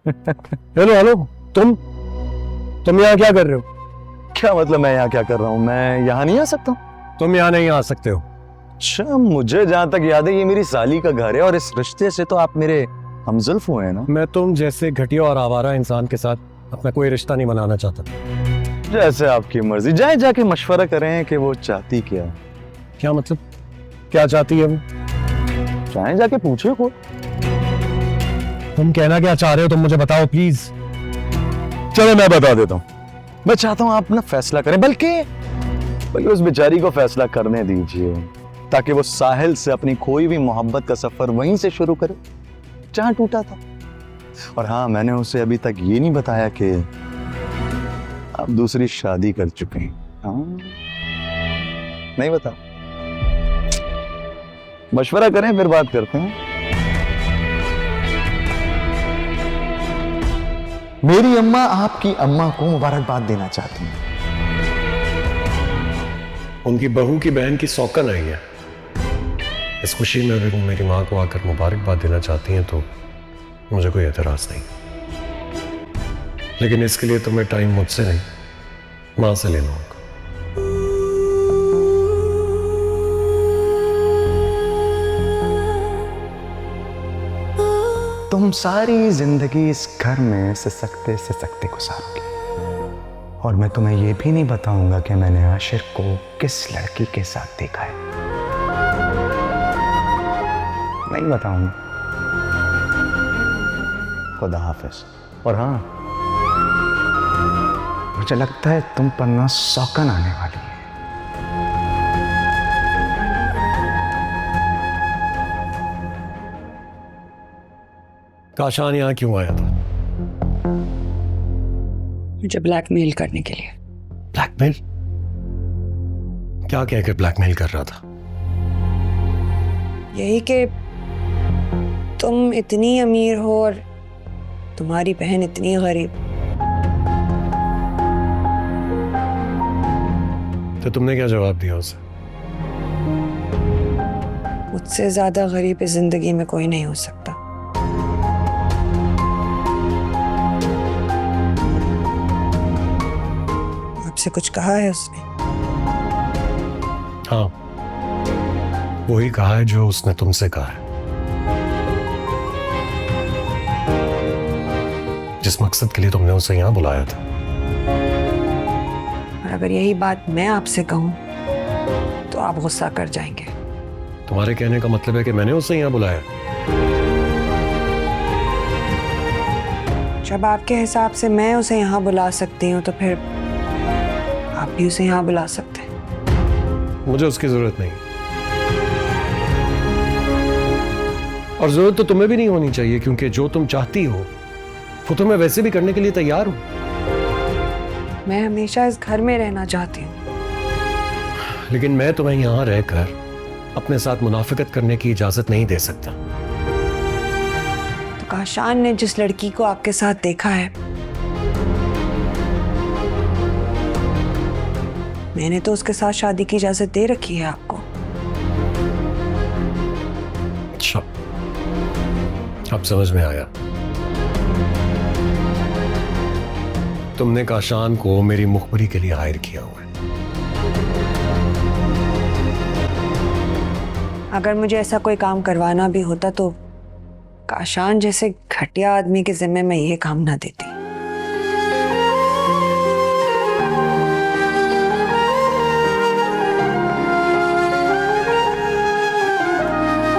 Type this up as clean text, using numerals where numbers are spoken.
Hello hello, तुम यहाँ क्या कर रहे हो? क्या मतलब मैं यहाँ क्या कर रहा हूँ? मैं यहाँ नहीं आ सकता? तुम यहाँ नहीं आ सकते हो। अच्छा, मुझे जहाँ तक याद है ये मेरी साली का घर है और इस रिश्ते से तो आप मेरे हमजुल्फ हुए हैं ना। मैं तुम जैसे घटिया और आवारा इंसान के साथ अपना कोई रिश्ता नहीं बनाना चाहता। जैसे आपकी मर्जी, जाए जाके मशवरा करें कि वो चाहती क्या है। क्या मतलब? क्या चाहती है वो? चाहे जाके पूछे को। तुम कहना क्या चाह रहे हो? तुम मुझे बताओ प्लीज। चलो मैं बता देता हूँ। मैं चाहता हूँ आप ना फैसला करें, बल्कि उस बेचारी को फैसला करने दीजिए, ताकि वो साहिल से अपनी खोई हुई मोहब्बत का सफर वहीं से शुरू करे जहां टूटा था। और हाँ, मैंने उसे अभी तक ये नहीं बताया कि आप दूसरी शादी कर चुके हैं। हाँ, नहीं बता। मशवरा करें फिर बात करते हैं। मेरी अम्मा आपकी अम्मा को मुबारकबाद देना चाहती हैं। उनकी बहू की बहन की सौकन आई है। इस खुशी में अगर वो मेरी माँ को आकर मुबारकबाद देना चाहती हैं तो मुझे कोई एतराज नहीं, लेकिन इसके लिए तुम्हें टाइम मुझसे नहीं, माँ से लेना होगा। तुम सारी जिंदगी इस घर में सिसकते गुजारोगे, और मैं तुम्हें यह भी नहीं बताऊंगा कि मैंने आशिर को किस लड़की के साथ देखा है। नहीं बताऊंगा। खुदा हाफिज। और हाँ, मुझे लगता है तुम पर ना सौकन आने वाली है। काशान यहाँ क्यों आया था? मुझे ब्लैकमेल करने के लिए। ब्लैकमेल? क्या कहकर ब्लैकमेल कर रहा था? यही कि तुम इतनी अमीर हो और तुम्हारी बहन इतनी गरीब। तो तुमने क्या जवाब दिया उसे? मुझसे ज्यादा गरीब इस जिंदगी में कोई नहीं हो सकता। आपसे कुछ कहा है उसने? हाँ, वही कहा है जो उसने तुमसे कहा है। जिस मकसद के लिए तुमने उसे यहाँ बुलाया था। और अगर यही बात मैं आपसे कहूं तो आप गुस्सा कर जाएंगे। तुम्हारे कहने का मतलब है कि मैंने उसे यहाँ बुलाया? जब आपके हिसाब से मैं उसे यहाँ बुला सकती हूँ तो फिर आप भी उसे यहाँ बुला सकते हैं। मुझे उसकी जरूरत नहीं, और जरूरत तो तुम्हें भी नहीं होनी चाहिए, क्योंकि जो तुम चाहती हो वो तो मैं वैसे भी करने के लिए तैयार हूं। मैं हमेशा इस घर में रहना चाहती हूँ, लेकिन मैं तुम्हें यहां रहकर अपने साथ मुनाफिकत करने की इजाजत नहीं दे सकता। तो काशान ने जिस लड़की को आपके साथ देखा है, मैंने तो उसके साथ शादी की इजाजत दे रखी है आपको। अच्छा, अब समझ में आया। तुमने काशान को मेरी मुखबरी के लिए हायर किया हुआ है। अगर मुझे ऐसा कोई काम करवाना भी होता तो काशान जैसे घटिया आदमी के जिम्मे में ये काम ना देती।